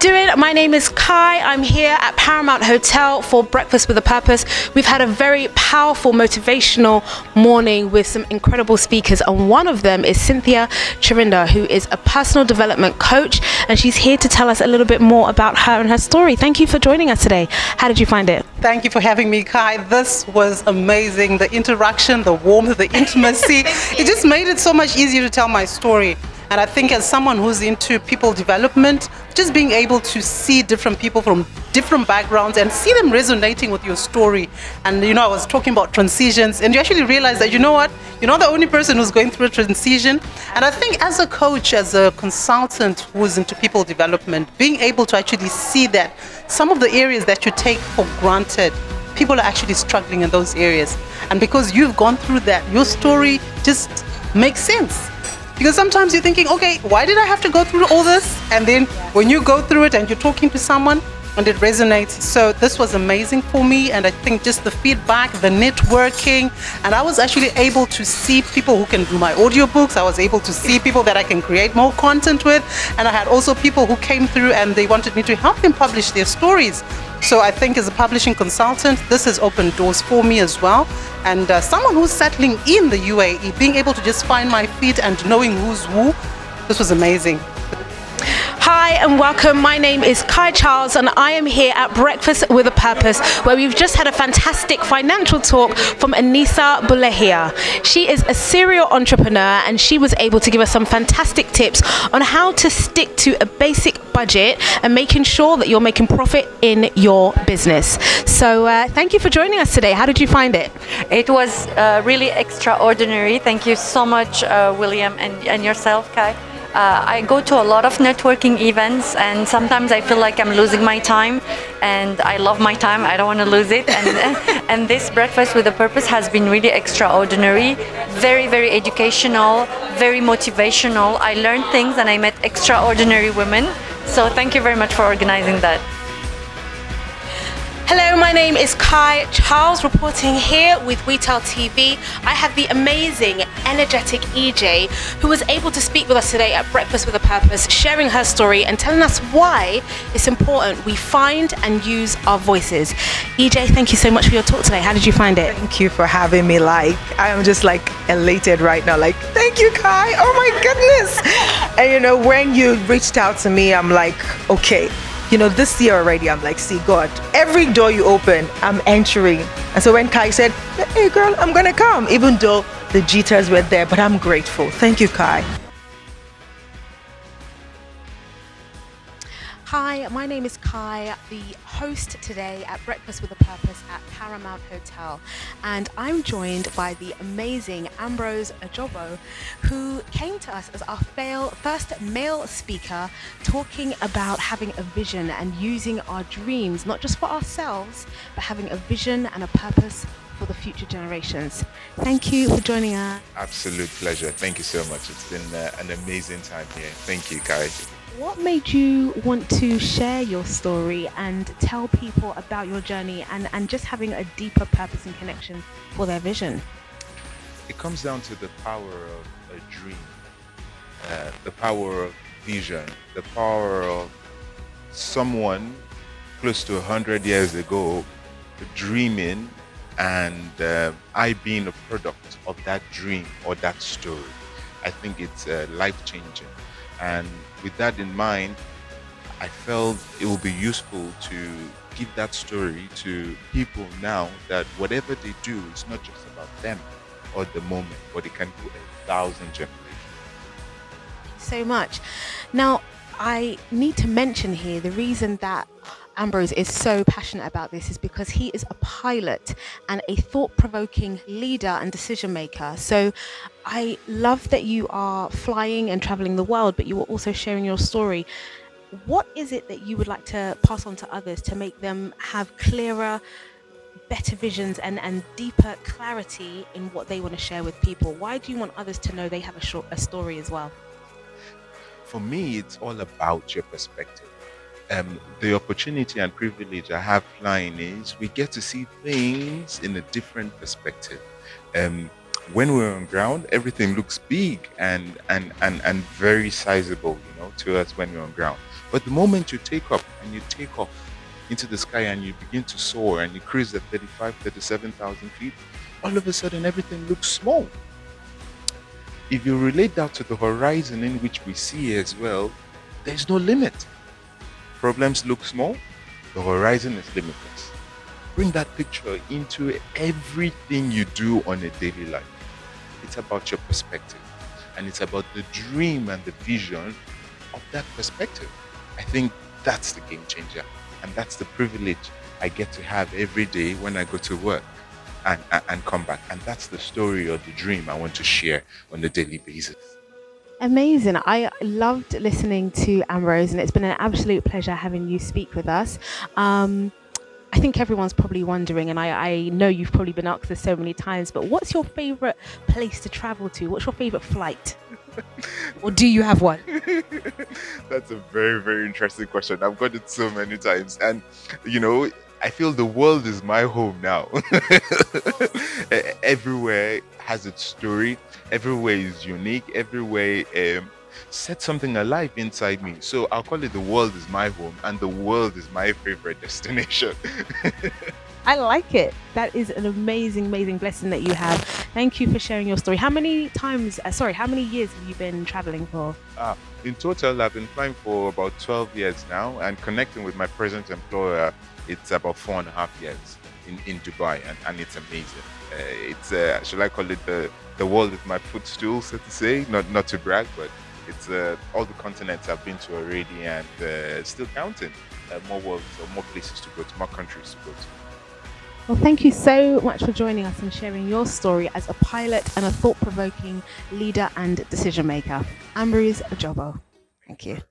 doing? My name is Kai. I'm here at Paramount Hotel for Breakfast with a Purpose. We've had a very powerful, motivational morning with some incredible speakers, and one of them is Cynthia Chirinda, who is a personal development coach, and she's here to tell us a little bit more about her and her story. Thank you for joining us today. How did you find it? Thank you for having me, Kai. This was amazing. The interaction, the warmth, the intimacy. It just made it so much easier to tell my story. And I think as someone who's into people development, just being able to see different people from different backgrounds and see them resonating with your story. And I was talking about transitions, and you actually realize that, you know what, you're not the only person who's going through a transition. And I think as a coach, as a consultant who's into people development, being able to actually see that some of the areas that you take for granted, people are actually struggling in those areas. And because you've gone through that, your story just makes sense. Because sometimes you're thinking, okay, why did I have to go through all this? And then when you go through it and you're talking to someone and it resonates. So this was amazing for me. And I think just the feedback, the networking, and I was actually able to see people who can do my audiobooks. I was able to see people that I can create more content with. And I had also people who came through and they wanted me to help them publish their stories. So I think as a publishing consultant, this has opened doors for me as well. And someone who's settling in the UAE, being able to just find my feet and knowing who's who, this was amazing. Hi and welcome. My name is Kai Charles and I am here at Breakfast with a Purpose, where we've just had a fantastic financial talk from Anissa Bulehia. She is a serial entrepreneur and she was able to give us some fantastic tips on how to stick to a basic budget and making sure that you're making profit in your business. So thank you for joining us today. How did you find it? It was really extraordinary. Thank you so much, William, and yourself, Kai. I go to a lot of networking events and sometimes I feel like I'm losing my time, and I love my time. I don't want to lose it. And this Breakfast with a Purpose has been really extraordinary, very, very educational, very motivational. I learned things and I met extraordinary women. So thank you very much for organizing that. Hello, my name is Kai Charles, reporting here with WeTel TV. I have the amazing, energetic EJ, who was able to speak with us today at Breakfast with a Purpose, sharing her story and telling us why it's important we find and use our voices. EJ, thank you so much for your talk today. How did you find it? Thank you for having me. I am just elated right now. Thank you, Kai. Oh my goodness. And when you reached out to me, I'm like, okay. This year already, I'm like, see, God, every door you open, I'm entering. And so when Kai said, hey, girl, I'm going to come, even though the jitters were there, but I'm grateful. Thank you, Kai. Hi, my name is Kai, the host today at Breakfast with a Purpose at Paramount Hotel, and I'm joined by the amazing Ambrose Ajobo, who came to us as our first male speaker, talking about having a vision and using our dreams, not just for ourselves, but having a vision and a purpose for the future generations. Thank you for joining us. Absolute pleasure. Thank you so much. It's been an amazing time here. Thank you, Kai. What made you want to share your story and tell people about your journey and just having a deeper purpose and connection for their vision? It comes down to the power of a dream, the power of vision, the power of someone close to 100 years ago dreaming, and I being a product of that dream or that story. I think it's life-changing. And with that in mind, I felt it would be useful to give that story to people now, that whatever they do, it's not just about them or the moment, but it can do 1,000 generations. Thank you so much. Now, I need to mention here the reason that Ambrose is so passionate about this is because he is a pilot and a thought-provoking leader and decision maker. So I love that you are flying and traveling the world, but you are also sharing your story. What is it that you would like to pass on to others to make them have clearer, better visions and deeper clarity in what they want to share with people? Why do you want others to know they have a story as well? For me, it's all about your perspective. The opportunity and privilege I have flying is we get to see things in a different perspective. When we're on ground, everything looks big and very sizable, to us when we're on ground. But the moment you take up and you take off into the sky and you begin to soar and you cruise at 35, 37,000 feet, all of a sudden everything looks small. If you relate that to the horizon in which we see as well, there's no limit. Problems look small, the horizon is limitless. Bring that picture into everything you do on a daily life. It's about your perspective, and it's about the dream and the vision of that perspective. I think that's the game changer, and that's the privilege I get to have every day when I go to work and come back. And that's the story or the dream I want to share on a daily basis. Amazing. I loved listening to Ambrose, and it's been an absolute pleasure having you speak with us. I think everyone's probably wondering, and I know you've probably been asked this so many times, but what's your favorite place to travel to? What's your favorite flight? Or do you have one? That's a very, very interesting question. I've got it so many times. And, you know, I feel the world is my home now. Everywhere has its story. Everywhere is unique. Everywhere sets something alive inside me. So I'll call it the world is my home, and the world is my favorite destination. I like it. That is an amazing, amazing blessing that you have. Thank you for sharing your story. How many years have you been traveling for? In total, I've been flying for about 12 years now, and connecting with my present employer, it's about 4.5 years in Dubai, and it's amazing. Should I call it the world is my footstool, so to say? Not to brag, but it's all the continents I've been to already, and still counting. More worlds or more places to go to, more countries to go to. Well, thank you so much for joining us and sharing your story as a pilot and a thought-provoking leader and decision maker. Ambrose Ajobo. Thank you.